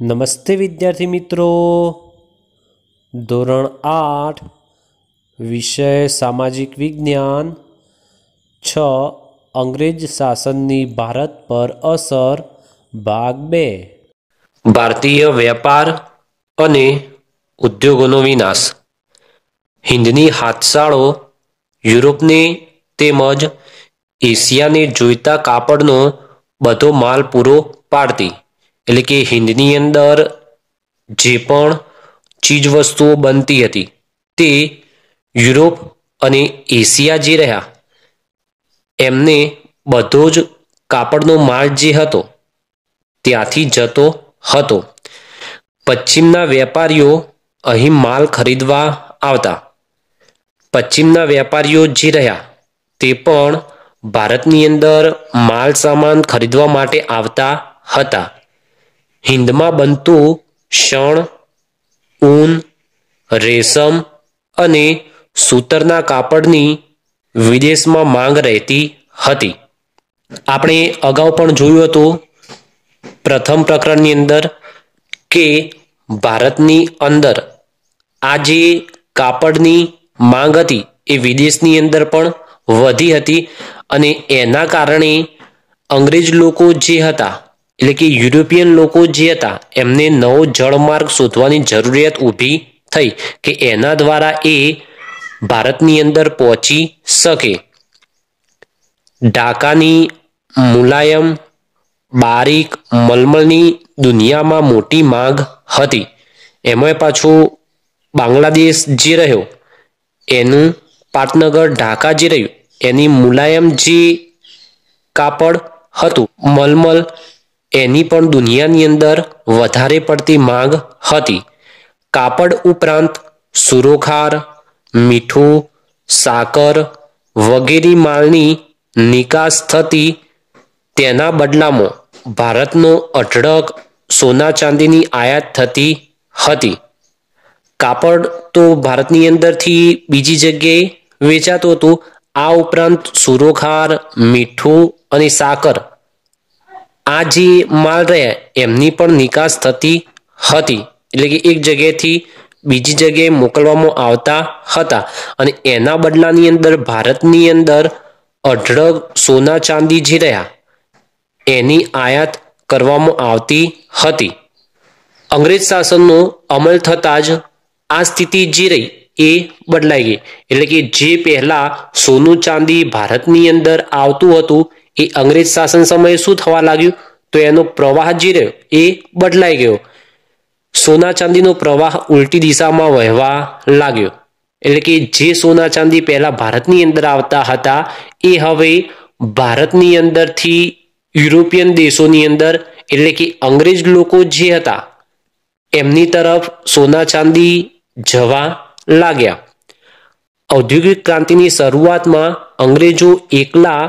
નમસ્તે વિદ્યાર્થી મિત્રો. ધોરણ 8 વિષય સામાજિક વિજ્ઞાન 6 અંગ્રેજ શાસનની ભારત પર અસર ભાગ 2. ભારતીય વેપાર અને ઉદ્યોગોનો વિનાશ. હિંદની હાથશાળો યુરોપને તેમજ એશિયાને જોઈતા કાપડનો બધો માલ પૂરો પાડતી. એટલે કે હિંદની અંદર જે પણ ચીજ વસ્તુઓ બનતી હતી તે યુરોપ અને એશિયા જે રહ્યા એમને બધો જ કાપડનો માલ જે હતો ત્યાંથી જતો હતો. પશ્ચિમના વેપારીઓ અહીં માલ ખરીદવા આવતા. પશ્ચિમના વેપારીઓ જે રહ્યા તે પણ ભારતની અંદર માલ સામાન ખરીદવા માટે આવતા હતા. હિંદમાં બનતું શણ, ઊન, રેશમ અને સૂતરના કાપડની વિદેશમાં માંગ રહેતી હતી. આપણે અગાઉ પણ જોયું હતું પ્રથમ પ્રકરણની અંદર કે ભારતની અંદર આ જે કાપડની માંગ હતી એ વિદેશની અંદર પણ વધી હતી અને એના કારણે અંગ્રેજ લોકો જે હતા એટલે કે યુરોપિયન લોકો જે હતા એમને નવો જળમાર્ગ શોધવાની જરૂરિયાત ઊભી થઈ કે એના દ્વારા એ ભારતની અંદર પહોંચી શકે. ઢાકાની મુલાયમ બારીક મલમલની દુનિયામાં મોટી માંગ હતી. એમાં પાછું બાંગ્લાદેશ જે રહ્યો એનું પાટનગર ઢાકા જે રહ્યું એની મુલાયમ જે કાપડ હતું મલમલ એની પણ દુનિયાની અંદર વધારે પડતી માંગ હતી. કાપડ ઉપરાંત સુરોખાર, મીઠું, સાકર વગેરે માલની નિકાસ થતી. તેના બદલામાં ભારતનો અઢળક સોના ચાંદીની આયાત થતી હતી. કાપડ તો ભારતની અંદરથી બીજી જગ્યાએ વેચાતું હતું. આ ઉપરાંત સુરોખાર, મીઠું અને સાકર આ જે માલ રહ્યા એમની પણ નિકાસ થતી હતી. એટલે કે એક જગ્યાએથી બીજી જગ્યાએ મોકલવામાં આવતા હતા અને એના બદલાની અંદર ભારતની અંદર અઢળક સોના ચાંદી જે રહ્યા એની આયાત કરવામાં આવતી હતી. અંગ્રેજ શાસનનો અમલ થતાં જ આ સ્થિતિ જે રહી એ બદલાઈ ગઈ. એટલે કે જે પહેલા સોનું ચાંદી ભારતની અંદર આવતું હતું એ અંગ્રેજ શાસન સમયે શું થવા લાગ્યું તો એનો પ્રવાહ જે રહ્યો એ બદલાઈ ગયો. સોના ચાંદીનો પ્રવાહ ઉલટી દિશામાં વહેવા લાગ્યો. એટલે કે જે સોના ચાંદી પહેલા ભારતની અંદર આવતા હતા એ હવે ભારતની અંદરથી યુરોપિયન દેશોની અંદર એટલે કે અંગ્રેજ લોકો જે હતા એમની તરફ સોના ચાંદી જવા લાગ્યા. ઔદ્યોગિક ક્રાંતિની શરૂઆતમાં અંગ્રેજો એકલા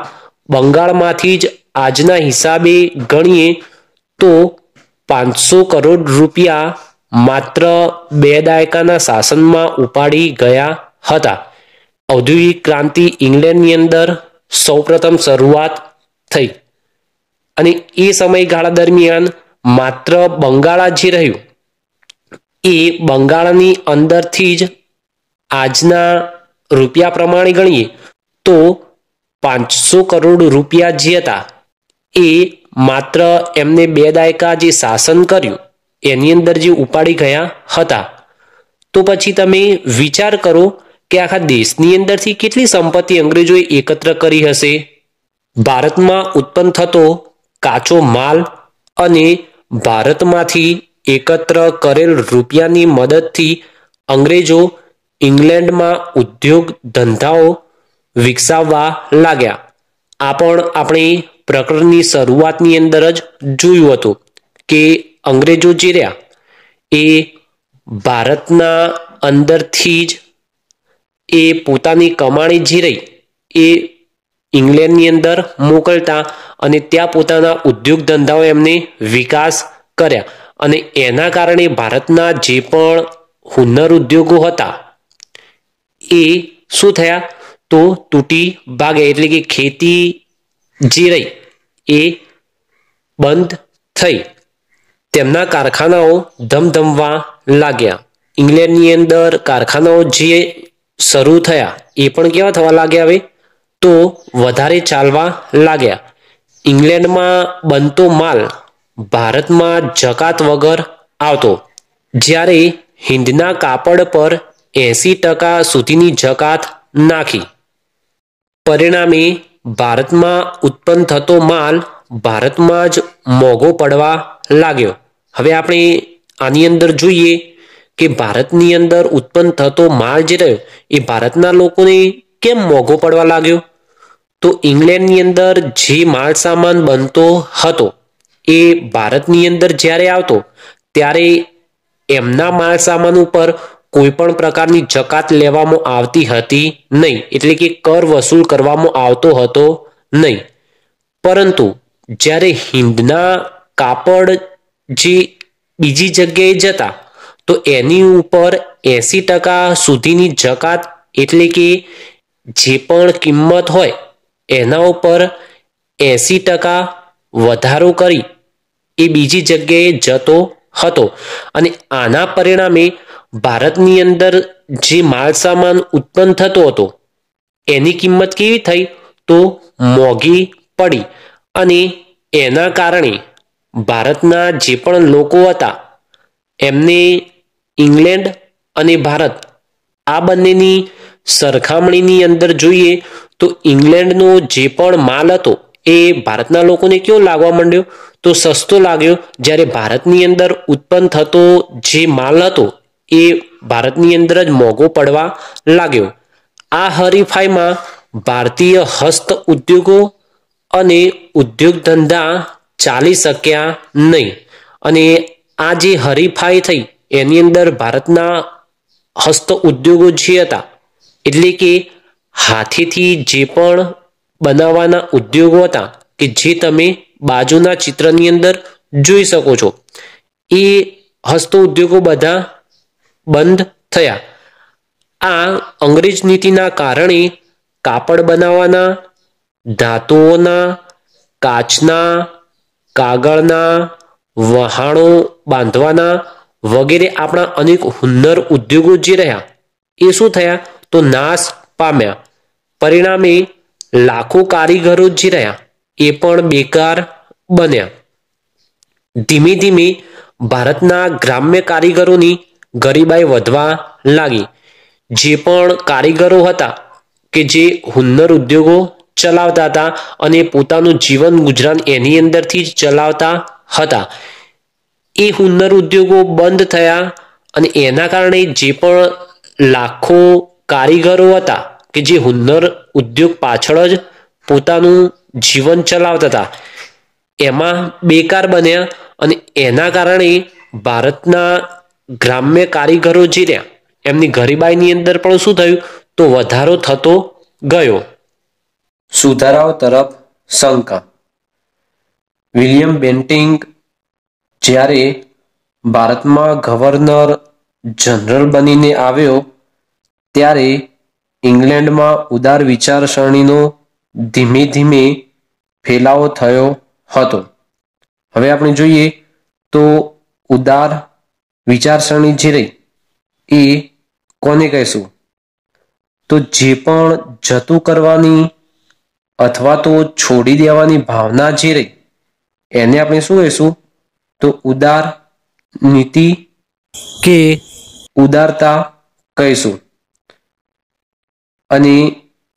બંગાળમાંથી જ આજના હિસાબે ગણીએ તો 500 કરોડ રૂપિયા માત્ર 2 દાયકાના શાસનમાં ઉપાડી ગયા હતા. ઔદ્યોગિક ક્રાંતિ ઇંગ્લેન્ડની અંદર સૌપ્રથમ શરૂઆત થઈ અને એ સમયગાળા દરમિયાન માત્ર બંગાળા જે રહ્યું એ બંગાળની અંદરથી જ આજના રૂપિયા પ્રમાણે ગણીએ તો 500 કરોડ રૂપિયા જે હતા એ માત્ર એમને 2 દાયકા જે શાસન કર્યું એની અંદર જે ઉપાડી ગયા હતા. તો પછી તમે વિચાર કરો કે આખા દેશની અંદરથી કેટલી સંપત્તિ અંગ્રેજોએ એકત્ર કરી હશે. ભારતમાં ઉત્પન્ન થતો કાચો માલ અને ભારતમાંથી એકત્ર કરેલ રૂપિયાની મદદથી અંગ્રેજો ઇંગ્લેન્ડમાં ઉદ્યોગ ધંધાઓ વિકસાવવા લાગ્યા. આ પણ આપણે પ્રકરણની શરૂઆતની અંદર જ જોયું હતું કે અંગ્રેજો જે રહ્યા એ ભારતના અંદરથી જ એ પોતાની કમાણી જે રહી એ ઇંગ્લેન્ડની અંદર મોકલતા અને ત્યાં પોતાના ઉદ્યોગ ધંધાઓ એમને વિકાસ કર્યા અને એના કારણે ભારતના જે પણ હુન્નર ઉદ્યોગો હતા એ શું થયા તો તૂટી ભાગ્યા. એટલે કે ખેતી જે રહી એ બંધ થઈ. તેમના કારખાનાઓ ધમધમવા લાગ્યા. ઇંગ્લેન્ડની અંદર કારખાનાઓ જે શરૂ થયા એ પણ કેવા થવા લાગ્યા હવે તો વધારે ચાલવા લાગ્યા. ઇંગ્લેન્ડમાં બનતો માલ ભારતમાં જકાત વગર આવતો, જ્યારે હિંદના કાપડ પર 80% સુધીની જકાત નાખી. પરિણામે ભારતમાં ઉત્પન્ન થતો માલ ભારતમાં જ મોંઘો પડવા લાગ્યો. હવે આપણે આની અંદર જોઈએ કે ભારતની અંદર ઉત્પન્ન થતો માલ જે રહ્યો એ ભારતના લોકોને કેમ મોંઘો પડવા લાગ્યો. તો ઇંગ્લેન્ડની અંદર જે માલ સામાન બનતો હતો એ ભારતની અંદર જ્યારે આવતો ત્યારે એમના માલ સામાન ઉપર કોઈ પણ પ્રકારની જકાત લેવામાં આવતી હતી નહીં, એટલે કે કર વસૂલ કરવામાં આવતો હતો નહીં. પરંતુ જ્યારે હિંદના કાપડ જે બીજી જગ્યાએ જતા તો એની ઉપર 80% સુધીની જકાત, એટલે કે જે પણ કિંમત હોય એના ઉપર 80% વધારો કરી એ બીજી જગ્યાએ જતો હતો. અને આના પરિણામે ભારતની અંદર જે માલ સામાન ઉત્પન્ન થતો હતો એની કિંમત કેવી થઈ તો મોંઘી પડી. અને એના કારણે ભારતના જે પણ લોકો હતા એમને ઇંગ્લેન્ડ અને ભારત આ બંનેની સરખામણીની અંદર જોઈએ તો ઇંગ્લેન્ડનો જે પણ માલ હતો એ ભારતના લોકોને કેવો લાગવા માંડ્યો તો સસ્તો લાગ્યો, જ્યારે ભારતની અંદર ઉત્પન્ન થતો જે માલ હતો એ ભારતની અંદર જ મોંઘો પડવા લાગ્યો. આ હરીફાઈમાં ભારતીય હસ્ત ઉદ્યોગો અને ઉદ્યોગ ધંધા ચાલી શક્યા નહીં. અને આ જે હરીફાઈ થઈ એની અંદર ભારતના હસ્ત ઉદ્યોગો જે હતા, એટલે કે હાથેથી જે પણ બનાવવાના ઉદ્યોગો હતા કે જે તમે બાજુના ચિત્રની અંદર જોઈ શકો છો, એ હસ્ત ઉદ્યોગો બધા બંધ થયા. આ અંગ્રેજ નીતિના કારણે કાપડ બનાવવાના, ધાતુઓના, કાચના, કાગળના, વહાણો બાંધવાના વગેરે આપણા અનેક હુન્નર ઉદ્યોગો જે રહ્યા એ શું થયા તો નાશ પામ્યા. પરિણામે લાખો કારીગરો જે રહ્યા એ પણ બેકાર બન્યા. ધીમે ધીમે ભારતના ગ્રામ્ય કારીગરોની ગરીબાઈ વધવા લાગી. જે પણ કારીગરો હતા કે જે હુન્નર ઉદ્યોગો ચલાવતા હતા અને પોતાનું જીવન ગુજરાન એની અંદરથી જ ચલાવતા હતા, એ હુન્નર ઉદ્યોગો બંધ થયા. અને એના કારણે જે પણ લાખો કારીગરો હતા કે જે હુન્નર ઉદ્યોગ પાછળ જ પોતાનું જીવન ચલાવતા હતા એમાં બેકાર બન્યા. અને એના કારણે ભારતના ગ્રામ્ય કારીગરો જે રહ્યા એમની ગરીબાઈની અંદર પણ શું થયું તો વધારો થતો ગયો. સુધારાઓ તરફ શંકા. વિલિયમ બેન્ટિંગ જ્યારે ભારતમાં ગવર્નર જનરલ બનીને આવ્યો ત્યારે ઇંગ્લેન્ડમાં ઉદાર વિચારસરણીનો ધીમે ધીમે ફેલાવો થયો હતો. હવે આપણે જોઈએ તો ઉદાર વિચારસરણી જે રહી એ કોને કહેશું તો જે પણ જતું કરવાની અથવા તો છોડી દેવાની ભાવના જે રહી એને આપણે શું કહીશું તો ઉદાર નીતિ કે ઉદારતા કહીશું. અને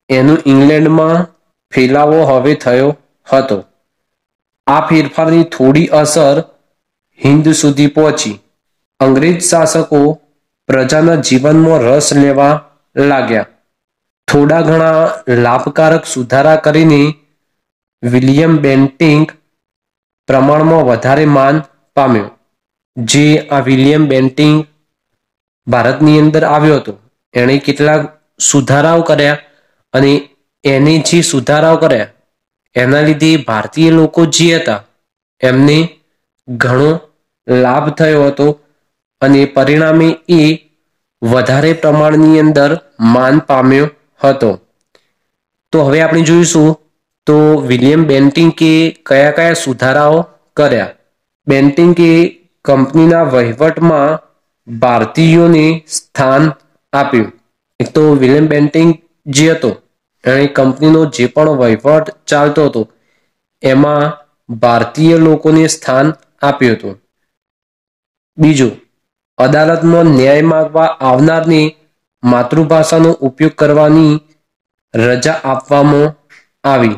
એનું ઇંગ્લેન્ડમાં ફેલાવો હવે થયો હતો. આ ફેરફારની થોડી અસર હિન્દ સુધી પહોંચી. અંગ્રેજ શાસકો પ્રજાના જીવનમાં રસ લેવા લાગ્યા. થોડા ઘણા લાભકારક સુધારા કરીને વિલિયમ બેન્ટિંગ પ્રમાણમાં વધારે માન પામ્યો. જે આ વિલિયમ બેન્ટિંગ ભારતની અંદર આવ્યો હતો એણે કેટલાક સુધારાઓ કર્યા અને એને જે સુધારાઓ કર્યા એના લીધે ભારતીય લોકો જે હતા એમને ઘણો લાભ થયો હતો અને પરિણામે એ વધારે પ્રમાણની અંદર માન પામ્યો હતો. તો હવે આપણે જોઈશું તો વિલિયમ બેન્ટિંકે કયા કયા સુધારાઓ કર્યા. બેન્ટિંકે કંપનીના વહીવટમાં ભારતીયોને સ્થાન આપ્યું. એક તો વિલિયમ બેન્ટિંગ જે હતો એણે કંપનીનો જે પણ વહીવટ ચાલતો હતો એમાં ભારતીય લોકોને સ્થાન આપ્યું હતું. બીજું, અદાલતમાં ન્યાય માંગવા આવનારને માતૃભાષાનો ઉપયોગ કરવાની રજા આપવામાં આવી.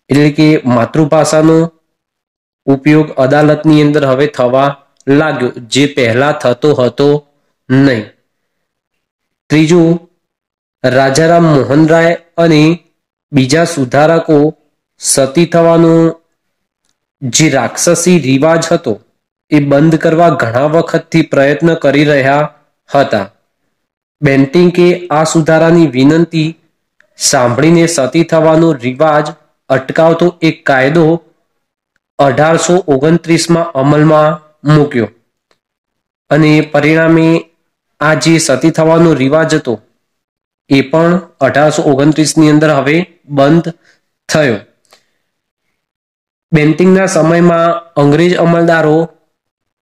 એટલે કે માતૃભાષાનો ઉપયોગ અદાલતની અંદર હવે થવા લાગ્યો, જે પહેલા થતો હતો નહીં. ત્રીજું, રાજારામ મોહન રાય અને બીજા સુધારકો સતી થવાનો જે રાક્ષસી રિવાજ હતો એ બંધ કરવા ઘણા વખતથી પ્રયત્ન કરી રહ્યા હતા. બેન્ટિંકે આ સુધારાની વિનંતી સાંભળીને સતી થવાનો રિવાજ અટકાવતો એક કાયદો 1829માં અમલમાં મૂક્યો અને પરિણામે આ જે સતી થવાનો રિવાજ હતો એ પણ 1829ની અંદર હવે બંધ થયો. બેન્ટિંગના સમયમાં અંગ્રેજ અમલદારો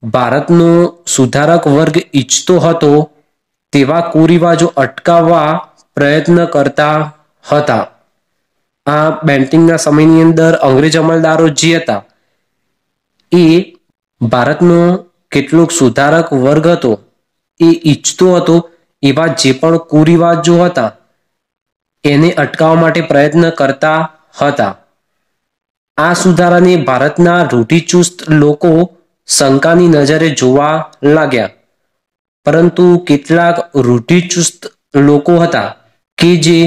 ભારતનો સુધારક વર્ગ ઈચ્છતો હતો તેવા કુરિવાજો અટકાવવા પ્રયત્ન કરતા હતા. આ બેન્ટિંગના સમયની અંદર અંગ્રેજ અમલદારો જે હતા એ ભારતનો કેટલોક સુધારક વર્ગ હતો એ ઈચ્છતો હતો એવા જે પણ કુરિવાજો હતા એને અટકાવવા માટે પ્રયત્ન કરતા હતા. આ સુધારાને ભારતના રૂઢિચુસ્ત લોકો શંકાની નજરે જોવા લાગ્યા, પરંતુ કેટલાક રૂઢિચુસ્ત લોકો હતા કે જે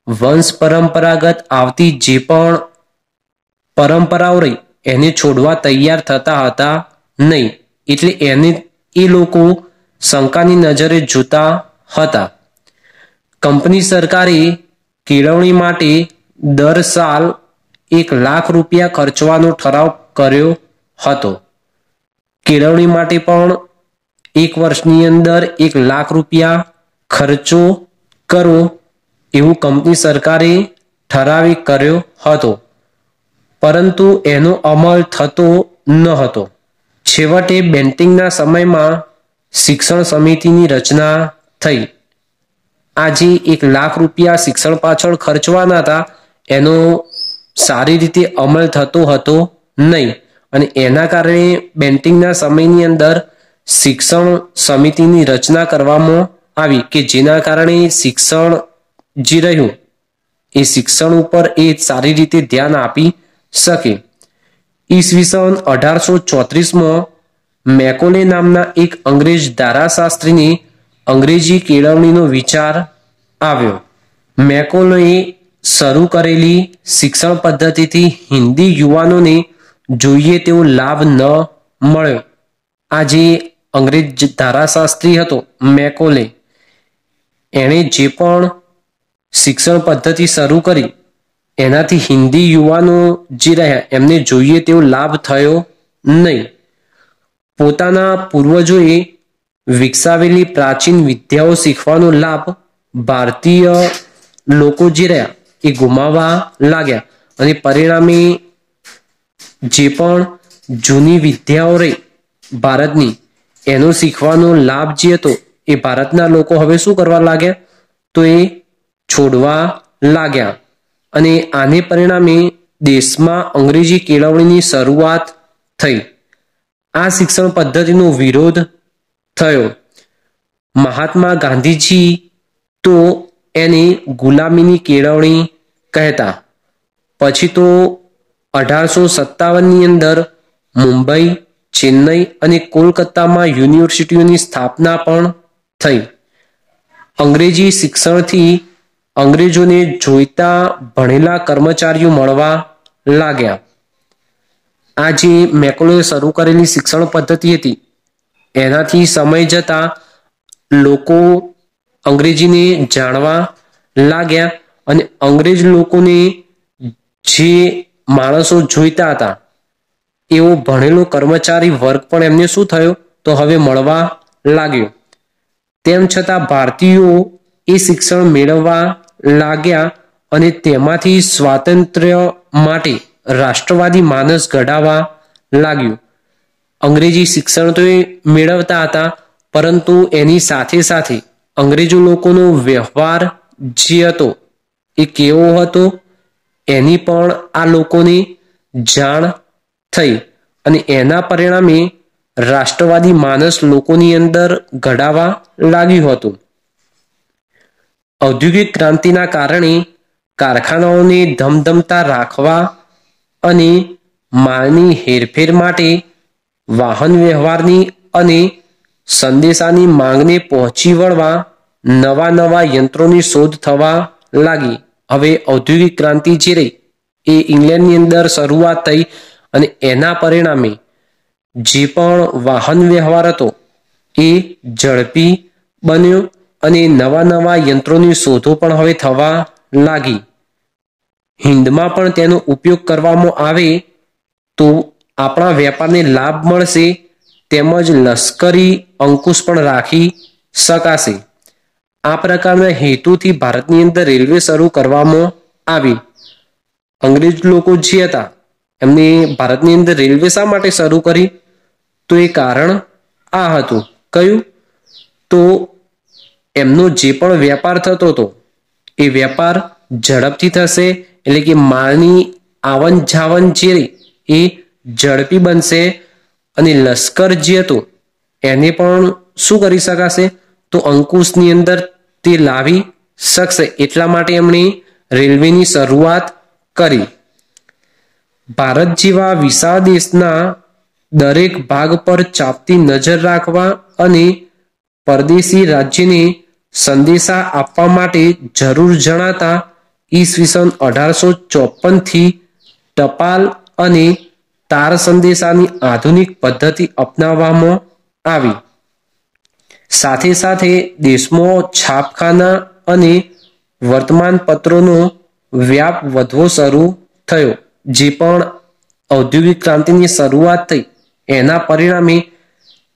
વંશ પરંપરાગત આવતી જે પણ પરંપરાઓ રહી એને છોડવા તૈયાર થતા હતા નહીં. એટલે એ લોકો શંકાની નજરે જોતા હતા. કંપની સરકારે કેળવણી માટે દર સાલ 1 લાખ રૂપિયા ખર્ચવાનો ઠરાવ કર્યો હતો. કેળવણી માટે પણ 1 વર્ષની અંદર 1 લાખ રૂપિયા ખર્ચો કરવો એવું કંપની સરકારે ઠરાવ કર્યો હતો, પરંતુ એનો અમલ થતો ન હતો. છેવટે બેન્ટિંગના સમયમાં શિક્ષણ સમિતિની રચના થઈ. આજે 1 લાખ રૂપિયા શિક્ષણ પાછળ ખર્ચવાના હતા એનો સારી રીતે અમલ થતો હતો નહીં, અને એના કારણે બેન્ટિંગના સમયની અંદર શિક્ષણ સમિતિની રચના કરવામાં આવી કે જેના કારણે શિક્ષણ જે રહ્યું એ શિક્ષણ ઉપર એ સારી રીતે ધ્યાન આપી શકે. ઈસવીસન 1834માં મેકોલે નામના એક અંગ્રેજ ધારાશાસ્ત્રીને અંગ્રેજી કેળવણીનો વિચાર આવ્યો. મેકોલેએ શરૂ કરેલી શિક્ષણ પદ્ધતિથી હિન્દી યુવાનોને જોઈએ તેવો લાભ ન મળ્યો. આ જે અંગ્રેજ ધારાશાસ્ત્રી હતો મેકોલે, એણે જે પણ શિક્ષણ પદ્ધતિ શરૂ કરી એનાથી હિન્દી યુવાનો જે રહ્યા એમને જોઈએ તેવો લાભ થયો નહીં. પોતાના પૂર્વજોએ વિકસાવેલી પ્રાચીન વિદ્યાઓ શીખવાનો લાભ ભારતીય લોકો જે રહ્યા એ ગુમાવવા લાગ્યા, અને પરિણામે જે પણ જૂની વિદ્યાઓ રહી ભારતની એનો શીખવાનો લાભ જે હતો એ ભારતના લોકો હવે શું કરવા લાગ્યા તો એ છોડવા લાગ્યા, અને આને પરિણામે દેશમાં અંગ્રેજી કેળવણીની શરૂઆત થઈ. આ શિક્ષણ પદ્ધતિનો વિરોધ થયો. મહાત્મા ગાંધીજી તો એને ગુલામીની કેળવણી કહેતા. પછી તો 1857ની અંદર મુંબઈ, ચેન્નઈ અને કોલકાતામાં યુનિવર્સિટીઓની સ્થાપના પણ થઈ. અંગ્રેજી શિક્ષણથી અંગ્રેજોને જોઈતા ભણેલા કર્મચારીઓ મળવા લાગ્યા. આ જે મેકોલેએ શરૂ કરેલી શિક્ષણ પદ્ધતિ હતી એનાથી સમય જતા લોકો અંગ્રેજીને જાણવા લાગ્યા, અને અંગ્રેજ લોકોને જે માણસો જોઈતા હતા એવો ભણેલો કર્મચારી વર્ગ પણ એમને શું થયો તો હવે મળવા લાગ્યો. તેમ છતાં ભારતીયો એ શિક્ષણ મેળવવા લાગ્યા અને તેમાંથી સ્વાતંત્ર્ય માટે રાષ્ટ્રવાદી માનસ ઘડાવા લાગ્યું. અંગ્રેજી શિક્ષણ તો એ મેળવતા હતા, પરંતુ એની સાથે સાથે અંગ્રેજો લોકોનો વ્યવહાર જે હતો એ કેવો હતો એની પણ આ લોકોને જાણ થઈ અને એના પરિણામે રાષ્ટ્રવાદી માનસ લોકોની અંદર ઘડાવા લાગ્યું હતું. ઔદ્યોગિક ક્રાંતિના કારણે કારખાનાઓને ધમધમતા રાખવા અને માલની હેરફેર માટે વાહન વ્યવહારની અને સંદેશાની માંગને પહોંચી વળવા નવા નવા યંત્રોની શોધ થવા લાગી. હવે ઔદ્યોગિક ક્રાંતિ જે રહી એ ઇંગ્લેન્ડની અંદર શરૂઆત થઈ અને એના પરિણામે જે પણ વાહન વ્યવહાર હતો એ ઝડપી બન્યો અને નવા નવા યંત્રોની શોધો પણ હવે થવા લાગી. હિંદમાં પણ તેનો ઉપયોગ કરવામાં આવે તો આપણા વેપારને લાભ મળશે, તેમજ લશ્કરી અંકુશ પણ રાખી શકાશે. આ પ્રકારના હેતુથી ભારતની અંદર રેલવે શરૂ કરવામાં આવી. અંગ્રેજ લોકો જે હતા એમને ભારતની અંદર રેલવે શા માટે શરૂ કરી? તો એ કારણ આ હતું. કયું? તો એમનો જે પણ વેપાર થતો હતો એ વેપાર ઝડપથી થશે, એટલે કે માલની આવન જાવન જે એ ઝડપી બનશે અને લશ્કર જે હતું એને પણ શું કરી શકાશે? તો અંકુશની અંદર તે લાવી શકશે. એટલા માટે એમણે રેલવેની શરૂઆત કરી. ભારત જેવા વિશાળ દેશના દરેક ભાગ પર ચાંપતી નજર રાખવા અને પરદેશી રાજ્યને સંદેશા આપવા માટે જરૂર જણાતા ઈસવીસન 1854 થી ટપાલ અને તાર સંદેશાની આધુનિક પદ્ધતિ અપનાવવામાં આવી. સાથે સાથે દેશમાં છાપખાના અને વર્તમાન પત્રોનો વ્યાપ વધવો શરૂ થયો. જે પણ ઔદ્યોગિક ક્રાંતિની શરૂઆત થઈ એના પરિણામે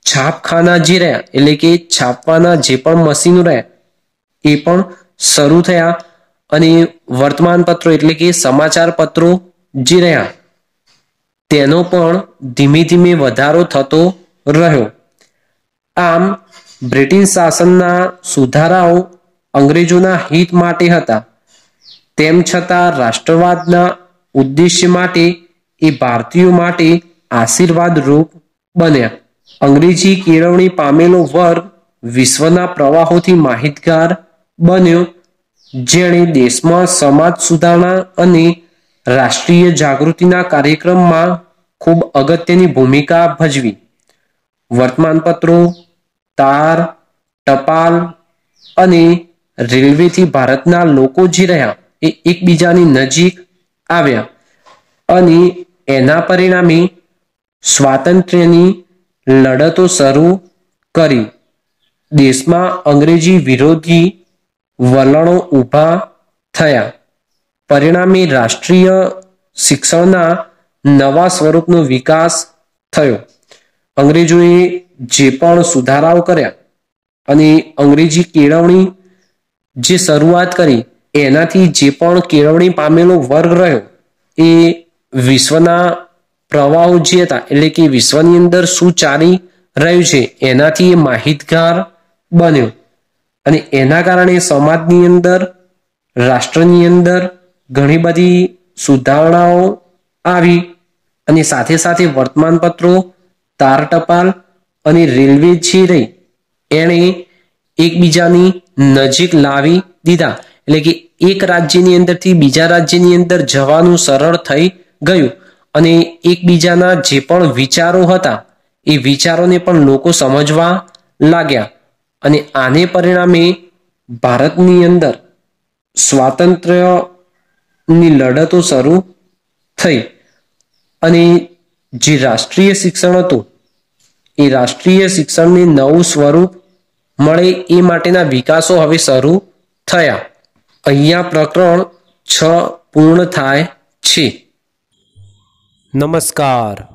છાપખાના જે રહ્યા એટલે કે છાપવાના જે પણ મશીનો રહ્યા એ પણ શરૂ થયા અને વર્તમાન પત્રો એટલે કે સમાચાર પત્રો જે રહ્યા તેનો પણ ધીમે ધીમે વધારો થતો રહ્યો. આમ બ્રિટિશ શાસનના સુધારાઓ અંગ્રેજોના હિત માટે હતા, તેમ છતાં રાષ્ટ્રવાદના ઉદ્દેશ્ય માટે એ ભારતીયો માટે આશીર્વાદ રૂપ બન્યા. અંગ્રેજી કેળવણી પામેલો વર્ગ વિશ્વના પ્રવાહોથી માહિતગાર બન્યો, જેણે દેશમાં સમાજ સુધારણા અને રાષ્ટ્રીય જાગૃતિના કાર્યક્રમમાં ખૂબ અગત્યની ભૂમિકા ભજવી. વર્તમાનપત્રો, તાર, ટપાલ અને રેલવેથી ભારતના લોકો જે રહ્યા એ એકબીજાની નજીક આવ્યા અને એના પરિણામે સ્વાતંત્ર્યની લડતો શરૂ કરી. દેશમાં અંગ્રેજી વિરોધી વલણો ઊભા થયા. પરિણામે રાષ્ટ્રીય શિક્ષણના નવા સ્વરૂપનો વિકાસ થયો. અંગ્રેજોએ જે પણ સુધારાઓ કર્યા અને અંગ્રેજી કેળવણી જે શરૂઆત કરી એનાથી જે પણ કેળવણી પામેલો વર્ગ રહ્યો એ વિશ્વના પ્રવાહો જે હતા એટલે કે વિશ્વની અંદર શું ચાલી રહ્યું છે એનાથી એ માહિતગાર બન્યો અને એના કારણે સમાજની અંદર, રાષ્ટ્રની અંદર ઘણી બધી સુધારણાઓ આવી અને સાથે સાથે વર્તમાનપત્રો, તાર ટપાલ અને રેલવે જે રહી એણે એકબીજાની નજીક લાવી દીધા. એટલે કે એક રાજ્યની અંદરથી બીજા રાજ્યની અંદર જવાનું સરળ થઈ ગયું અને એકબીજાના જે પણ વિચારો હતા એ વિચારોને પણ લોકો સમજવા લાગ્યા અને આને પરિણામે ભારતની અંદર સ્વાતંત્ર્યની લડતો શરૂ થઈ અને જે રાષ્ટ્રીય શિક્ષણ હતું એ રાષ્ટ્રીય શિક્ષણને નવું સ્વરૂપ મળે એ માટેના વિકાસો હવે શરૂ થયા. અહીંયા પ્રકરણ 6 પૂર્ણ થાય છે. નમસ્કાર.